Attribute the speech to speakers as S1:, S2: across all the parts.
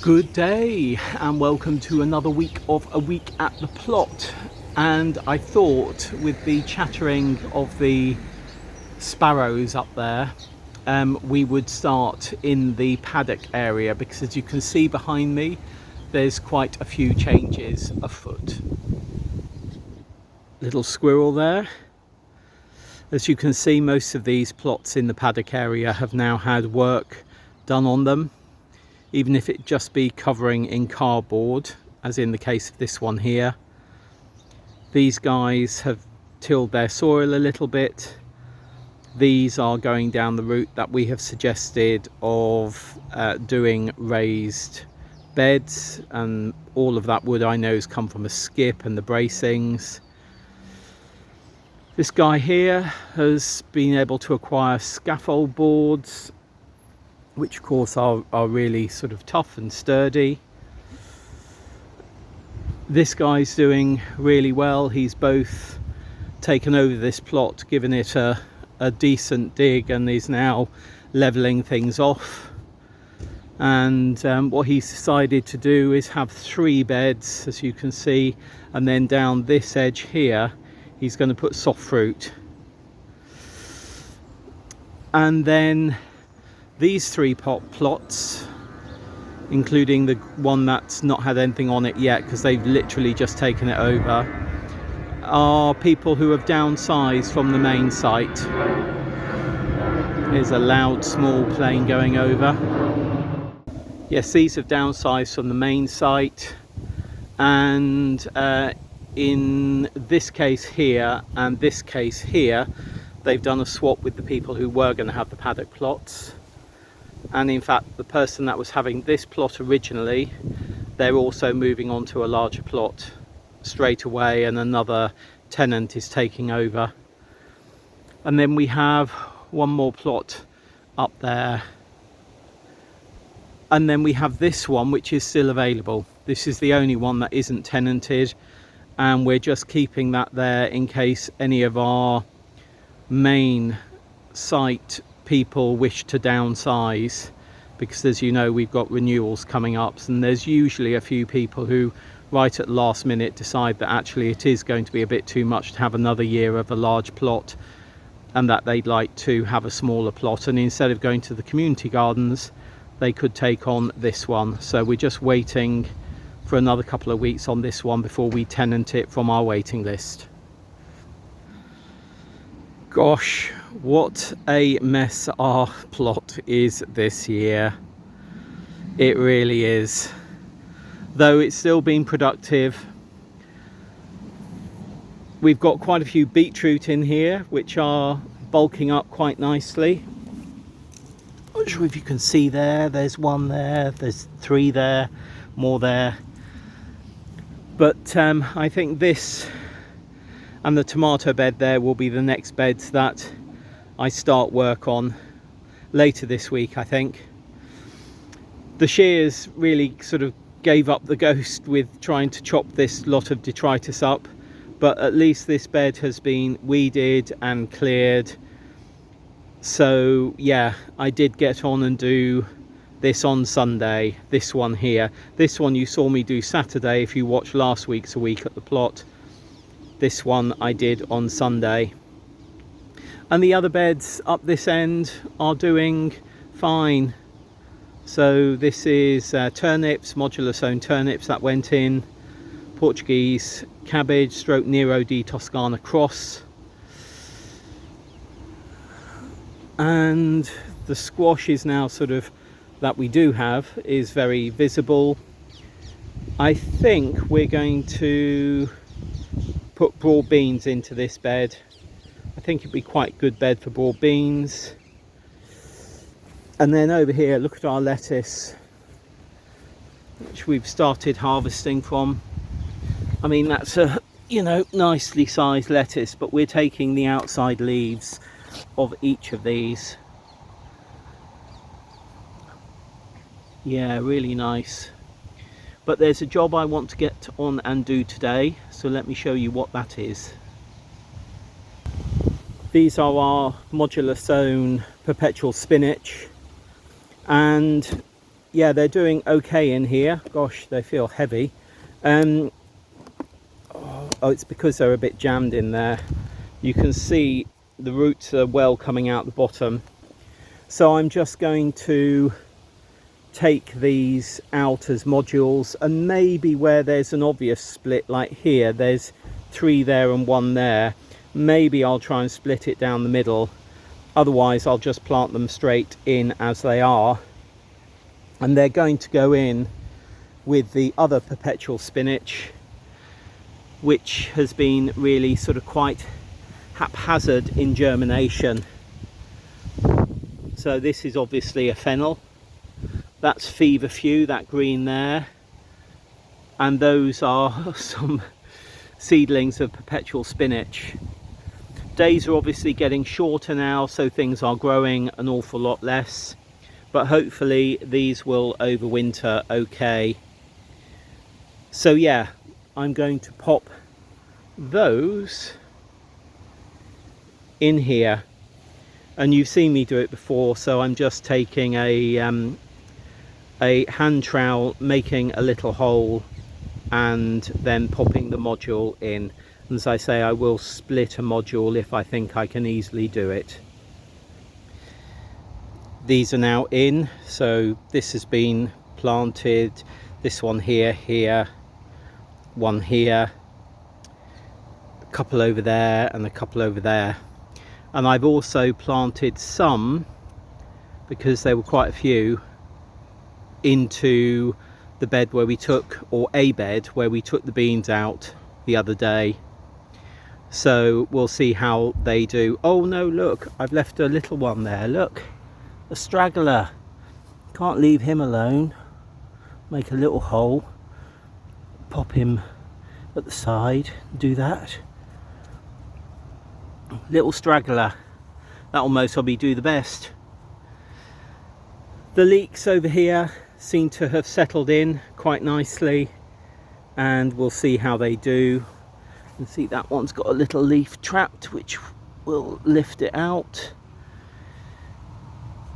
S1: Good day and welcome to another week of A Week at the Plot. And I thought, with the chattering of the sparrows up there, we would start in the paddock area, because as you can see behind me there's quite a few changes afoot. Little squirrel there. As you can see, most of these plots in the paddock area have now had work done on them, even if it just be covering in cardboard, as in the case of this one here. These guys have tilled their soil a little bit. These are going down the route that we have suggested of doing raised beds, and all of that wood I know has come from a skip and the bracings. This guy here has been able to acquire scaffold boards, which of course are really sort of tough and sturdy. This guy's doing really well. He's both taken over this plot, given it a decent dig, and is now levelling things off. And what he's decided to do is have 3 beds, as you can see, and then down this edge here he's going to put soft fruit. And then these 3 plots, including the one that's not had anything on it yet because they've literally just taken it over, are people who have downsized from the main site. There's a loud small plane going over. Yes, these have downsized from the main site, and in this case here and this case here they've done a swap with the people who were going to have the paddock plots. And in fact, the person that was having this plot originally, they're also moving on to a larger plot straight away, and another tenant is taking over. And then we have one more plot up there, and then we have this one which is still available. This is the only one that isn't tenanted, and we're just keeping that there in case any of our main site people wish to downsize, because as you know, we've got renewals coming up, and there's usually a few people who right at the last minute decide that actually it is going to be a bit too much to have another year of a large plot, and that they'd like to have a smaller plot, and instead of going to the community gardens they could take on this one. So we're just waiting for another couple of weeks on this one before we tenant it from our waiting list. Gosh, what a mess our plot is this year. It really is. Though it's still been productive. We've got quite a few beetroot in here which are bulking up quite nicely. I'm not sure if you can see there, there's one there, there's 3 there, more there. But I think this and the tomato bed there will be the next beds that I start work on later this week, I think. The shears really sort of gave up the ghost with trying to chop this lot of detritus up, but at least this bed has been weeded and cleared. So yeah, I did get on and do this on Sunday, this one here. This one you saw me do Saturday if you watched last week's A Week at the Plot. This one I did on Sunday. And the other beds up this end are doing fine. So this is turnips, modular sown turnips that went in, Portuguese cabbage, stroke Nero di Toscana cross. And the squash is now sort of, that we do have, is very visible. I think we're going to put broad beans into this bed. I think it'd be quite a good bed for broad beans. And then over here, look at our lettuce, which we've started harvesting from. I mean, that's a, you know, nicely sized lettuce, but we're taking the outside leaves of each of these. Yeah, really nice. But there's a job I want to get on and do today, so let me show you what that is. These are our modular sown perpetual spinach, and yeah, they're doing okay in here. Gosh, they feel heavy. Oh, it's because they're a bit jammed in there. You can see the roots are well coming out the bottom. So I'm just going to take these out as modules, and maybe where there's an obvious split, like here, there's 3 there and 1 there, maybe I'll try and split it down the middle. Otherwise I'll just plant them straight in as they are, and they're going to go in with the other perpetual spinach, which has been really sort of quite haphazard in germination. So this is obviously a fennel, that's feverfew, that green there, and those are some seedlings of perpetual spinach. Days are obviously getting shorter now, so things are growing an awful lot less, but hopefully these will overwinter okay. So yeah, I'm going to pop those in here, and you've seen me do it before, so I'm just taking a hand trowel, making a little hole, and then popping the module in. And as I say, I will split a module if I think I can easily do it. These are now in, so this has been planted, this one here, one here, a couple over there, and a couple over there. And I've also planted some, because there were quite a few, into the bed where we took, or a bed where we took the beans out the other day. So we'll see how they do. Oh no, look, I've left a little one there, look, a straggler. Can't leave him alone. Make a little hole, pop him at the side, do that. Little straggler, that'll most probably do the best. The leeks over here seem to have settled in quite nicely, and we'll see how they do. You can see that one's got a little leaf trapped, which will lift it out,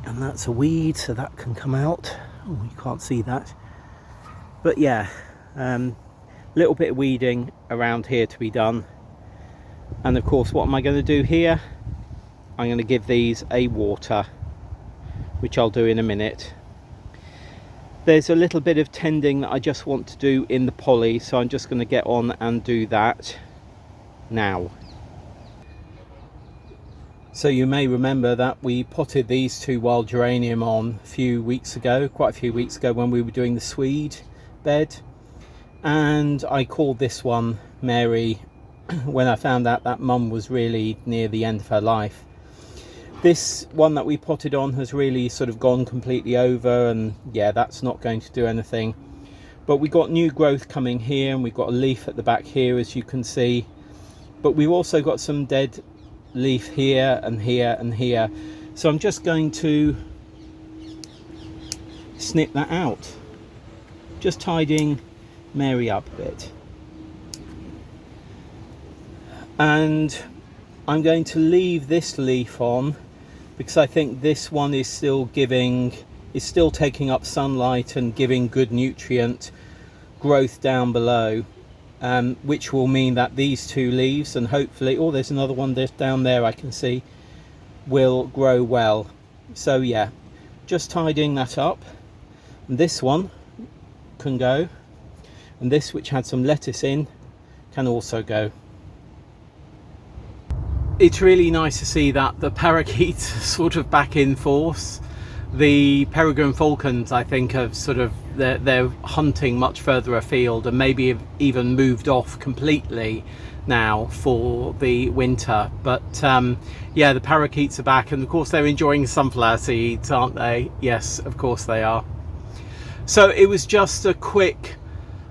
S1: and that's a weed, so that can come out. Oh, you can't see that, but yeah, little bit of weeding around here to be done. And of course, what am I going to do here? I'm going to give these a water, which I'll do in a minute. There's a little bit of tending that I just want to do in the poly, so I'm just going to get on and do that now. So you may remember that we potted these 2 wild geranium on a few weeks ago, quite a few weeks ago, when we were doing the Swede bed, and I called this one Mary when I found out that Mum was really near the end of her life. This one that we potted on has really sort of gone completely over, and yeah, that's not going to do anything. But we got new growth coming here, and we've got a leaf at the back here, as you can see, but we've also got some dead leaf here and here and here. So I'm just going to snip that out, just tidying Mary up a bit. And I'm going to leave this leaf on, because I think this one is still taking up sunlight and giving good nutrient growth down below, which will mean that these 2 leaves, and hopefully, oh, there's another one down there I can see, will grow well. So yeah, just tidying that up. And this one can go, and this, which had some lettuce in, can also go. It's really nice to see that the parakeets are sort of back in force. The peregrine falcons, I think, have sort of, they're hunting much further afield, and maybe have even moved off completely now for the winter. But yeah, the parakeets are back, and of course they're enjoying sunflower seeds, aren't they? Yes, of course they are. So it was just a quick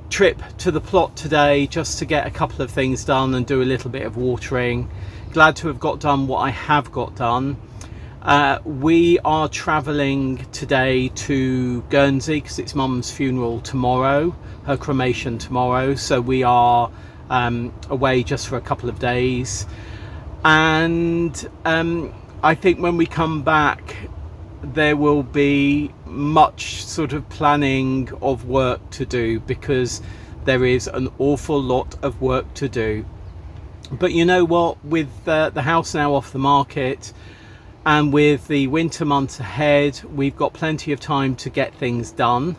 S1: trip to the plot today, just to get a couple of things done and do a little bit of watering. Glad to have got done what I have got done. We are travelling today to Guernsey because it's Mum's funeral tomorrow, her cremation tomorrow, so we are away just for a couple of days. And I think when we come back, there will be much sort of planning of work to do, because there is an awful lot of work to do. But you know what, with the house now off the market and with the winter months ahead, we've got plenty of time to get things done.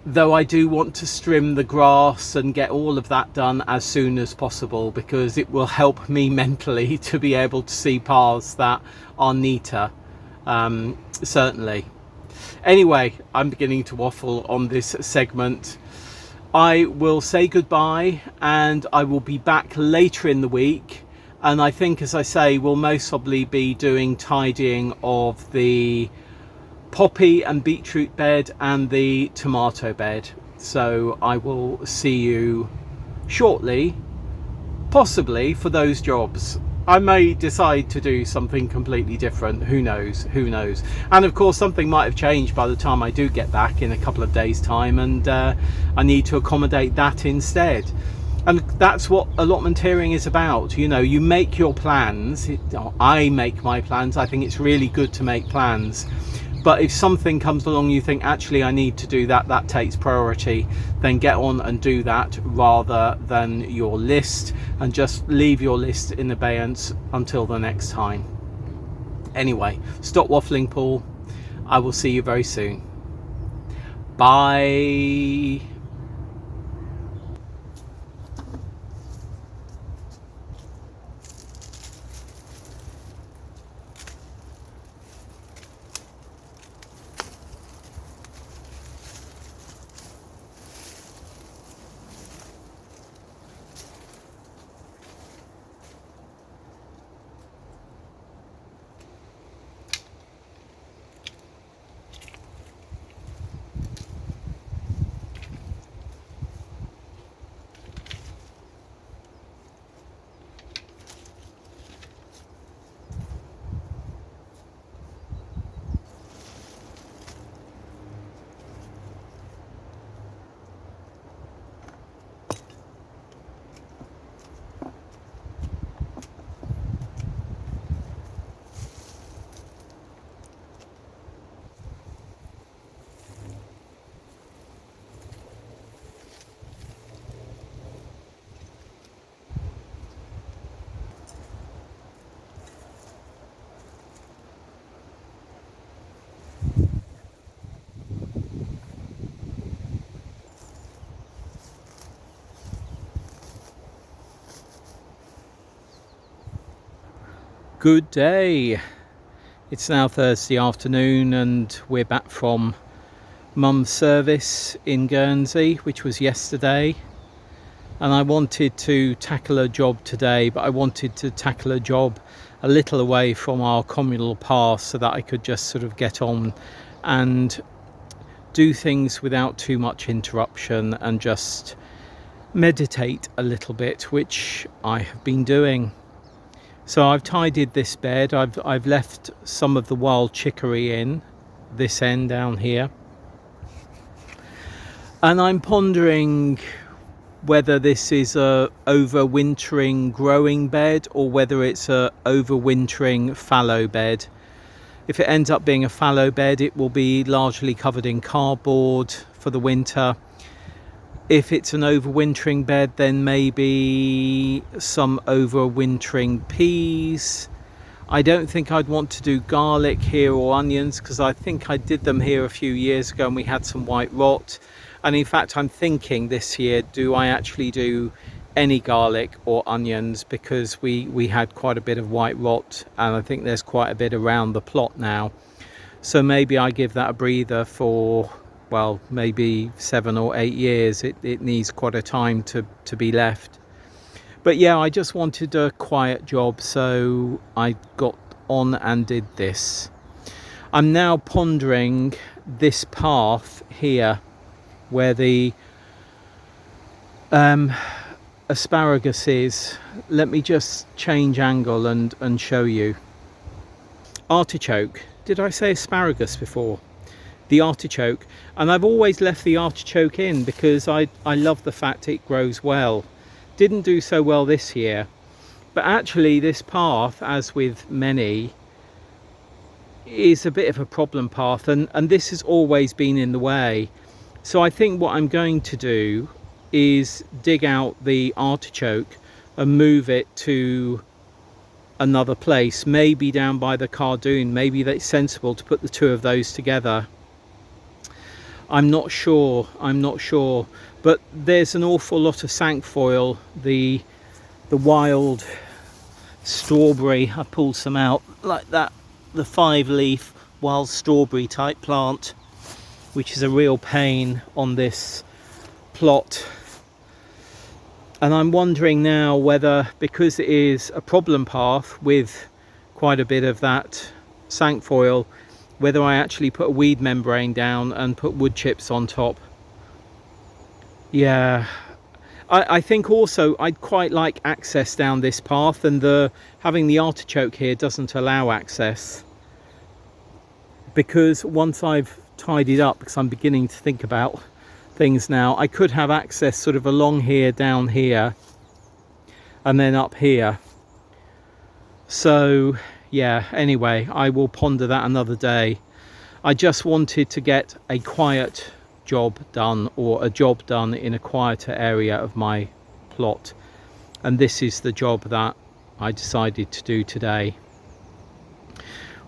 S1: Though I do want to trim the grass and get all of that done as soon as possible, because it will help me mentally to be able to see paths that are neater, certainly. Anyway, I'm beginning to waffle on this segment. I will say goodbye, and I will be back later in the week. And I think, as I say, we'll most probably be doing tidying of the poppy and beetroot bed and the tomato bed. So I will see you shortly, possibly for those jobs. I may decide to do something completely different. Who knows? Who knows? And of course, something might have changed by the time I do get back in a couple of days' time, and I need to accommodate that instead. And that's what allotmenteering is about. You know, you make your plans. I make my plans. I think it's really good to make plans. But if something comes along, you think, actually, I need to do that, that takes priority, then get on and do that, rather than your list, and just leave your list in abeyance until the next time. Anyway, stop waffling, Paul. I will see you very soon. Bye. Good day. It's now Thursday afternoon, and we're back from Mum's service in Guernsey, which was yesterday. And I wanted to tackle a job today, but I wanted to tackle a job a little away from our communal path, so that I could just sort of get on and do things without too much interruption and just meditate a little bit, which I have been doing. So I've tidied this bed. I've left some of the wild chicory in this end down here, and I'm pondering whether this is a overwintering growing bed or whether it's a overwintering fallow bed. If it ends up being a fallow bed, it will be largely covered in cardboard for the winter. If it's an overwintering bed, then maybe some overwintering peas. I don't think I'd want to do garlic here or onions, because I think I did them here a few years ago and we had some white rot. And in fact, I'm thinking this year, do I actually do any garlic or onions, because we had quite a bit of white rot, and I think there's quite a bit around the plot now. So maybe I give that a breather for, well, maybe 7 or 8 years. It needs quite a time to be left. But yeah, I just wanted a quiet job, so I got on and did this. I'm now pondering this path here where the asparagus is. Let me just change angle and show you. Artichoke. Did I say asparagus before? The artichoke. And I've always left the artichoke in because I love the fact it grows well. Didn't do so well this year, but actually this path, as with many, is a bit of a problem path, and this has always been in the way. So I think what I'm going to do is dig out the artichoke and move it to another place, maybe down by the cardoon. Maybe that's sensible to put the two of those together. I'm not sure, but there's an awful lot of cinquefoil, the wild strawberry. I pulled some out like that, the 5-leaf wild strawberry type plant, which is a real pain on this plot. And I'm wondering now whether, because it is a problem path with quite a bit of that cinquefoil, whether I actually put a weed membrane down and put wood chips on top. Yeah, I think also I'd quite like access down this path, and having the artichoke here doesn't allow access, because once I've tidied up, because I'm beginning to think about things now, I could have access sort of along here, down here, and then up here. So yeah, anyway, I will ponder that another day. I just wanted to get a quiet job done, or a job done in a quieter area of my plot, and this is the job that I decided to do today.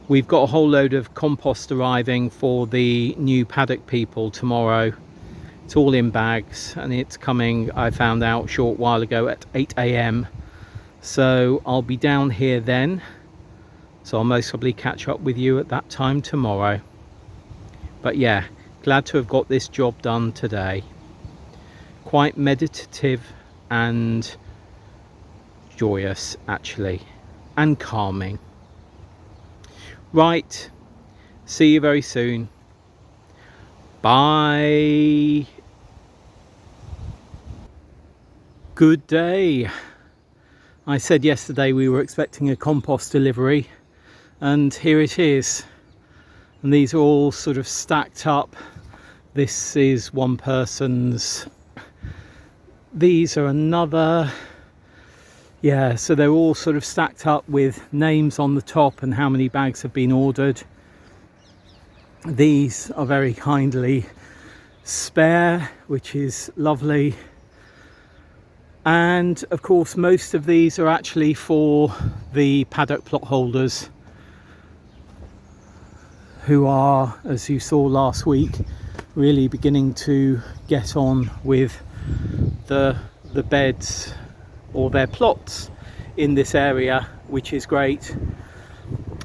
S1: We've got a whole load of compost arriving for the new paddock people tomorrow. It's all in bags, and it's coming, I found out a short while ago, at 8 AM. So I'll be down here then. So I'll most probably catch up with you at that time tomorrow. But yeah, glad to have got this job done today. Quite meditative and joyous, actually, and calming. Right, see you very soon. Bye. Good day. I said yesterday we were expecting a compost delivery, and here it is. And these are all sort of stacked up. This is one person's. These are another. Yeah, so they're all sort of stacked up with names on the top and how many bags have been ordered. These are very kindly spare, which is lovely. And of course, most of these are actually for the paddock plot holders, who are, as you saw last week, really beginning to get on with the beds or their plots in this area, which is great.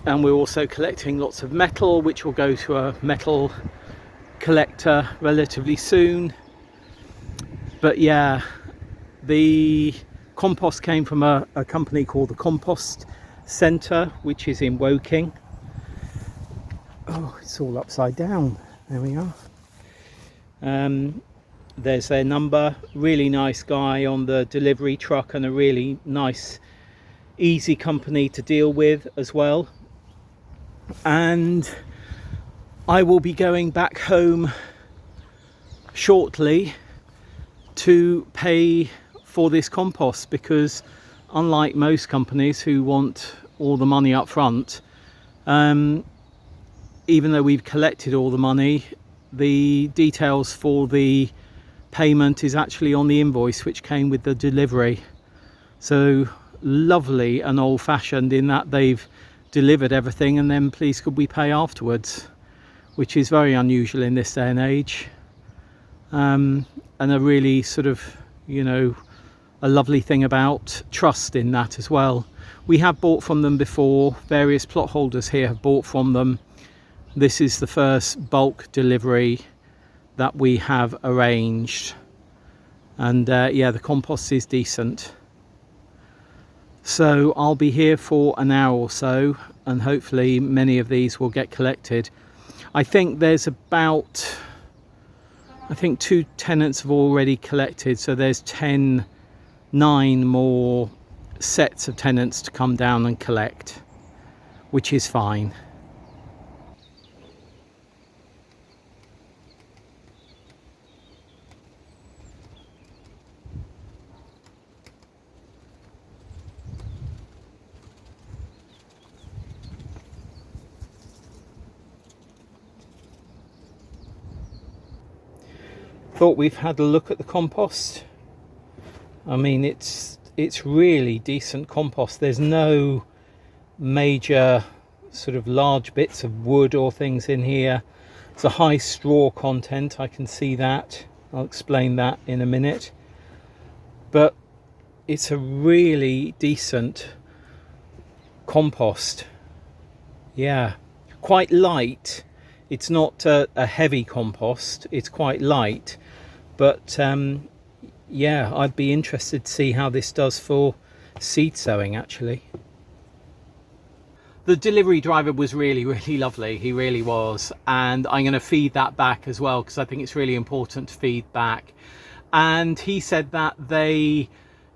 S1: And we're also collecting lots of metal, which will go to a metal collector relatively soon. But yeah, the compost came from a company called the Compost Centre, which is in Woking. Oh, it's all upside down. There we are. There's their number. Really nice guy on the delivery truck, and a really nice, easy company to deal with as well. And I will be going back home shortly to pay for this compost, because unlike most companies who want all the money up front, even though we've collected all the money, the details for the payment is actually on the invoice which came with the delivery. So lovely and old-fashioned in that they've delivered everything, and then please could we pay afterwards, which is very unusual in this day and age, and a really sort of, you know, a lovely thing about trust in that as well. We have bought from them before. Various plot holders here have bought from them. This is the first bulk delivery that we have arranged, and yeah, the compost is decent. So I'll be here for an hour or so, and hopefully many of these will get collected. I think there's about, I think 2 tenants have already collected, so there's 9 more sets of tenants to come down and collect, which is fine. thought we've had a look at the compost. I mean, it's really decent compost. There's no major sort of large bits of wood or things in here. It's a high straw content, I can see that. I'll explain that in a minute. But it's a really decent compost. Yeah, quite light. It's not a heavy compost, it's quite light. But yeah, I'd be interested to see how this does for seed sowing actually. The delivery driver was really lovely, he really was, and I'm going to feed that back as well because I think it's really important to feed back. And he said that they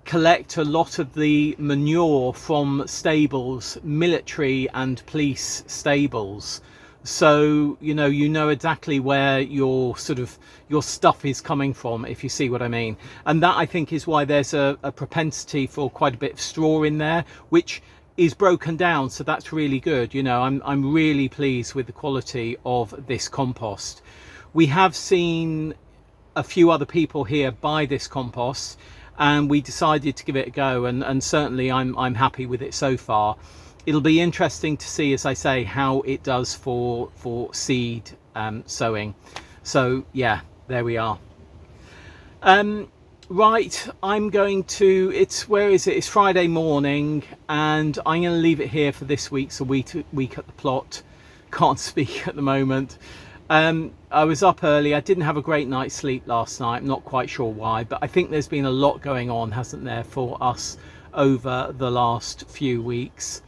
S1: collect a lot of the manure from stables, military and police stables, so you know exactly where your stuff is coming from, if you see what I mean. And that, I think, is why there's a propensity for quite a bit of straw in there, which is broken down, so that's really good. You know, I'm really pleased with the quality of this compost. We have seen a few other people here buy this compost, and we decided to give it a go, and certainly I'm happy with it so far. It'll be interesting to see, as I say, how it does for seed sowing. So yeah, there we are. Right, I'm going to, where is it? It's Friday morning, and I'm going to leave it here for this week. So week at the plot. Can't speak at the moment. I was up early. I didn't have a great night's sleep last night. I'm not quite sure why, but I think there's been a lot going on, hasn't there, for us over the last few weeks,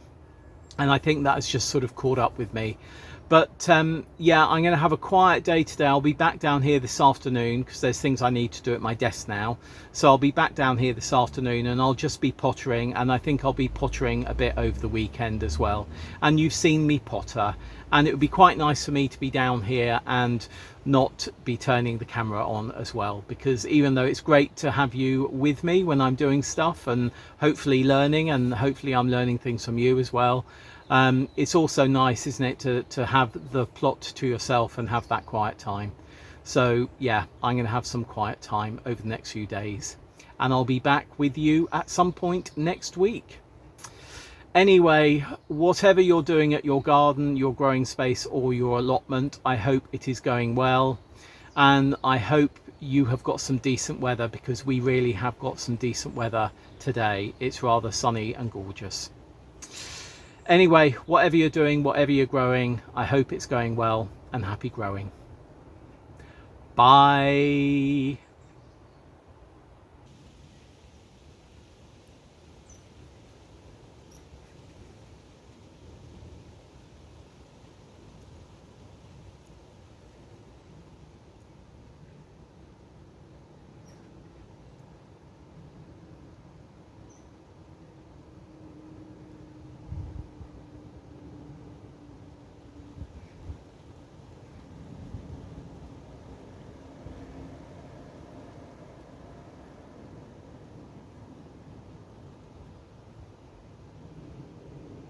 S1: and I think that has just sort of caught up with me. But yeah, I'm going to have a quiet day today. I'll be back down here this afternoon because there's things I need to do at my desk now. So I'll be back down here this afternoon, and I'll just be pottering, and I think I'll be pottering a bit over the weekend as well. And you've seen me potter, and it would be quite nice for me to be down here and not be turning the camera on as well, because even though it's great to have you with me when I'm doing stuff and hopefully learning, and hopefully I'm learning things from you as well, it's also nice, isn't it, to have the plot to yourself and have that quiet time. So yeah, I'm going to have some quiet time over the next few days, and I'll be back with you at some point next week. Anyway, whatever you're doing at your garden, your growing space, or your allotment, I hope it is going well, and I hope you have got some decent weather, because we really have got some decent weather today. It's rather sunny and gorgeous. Anyway, whatever you're doing, whatever you're growing, I hope it's going well, and happy growing. Bye.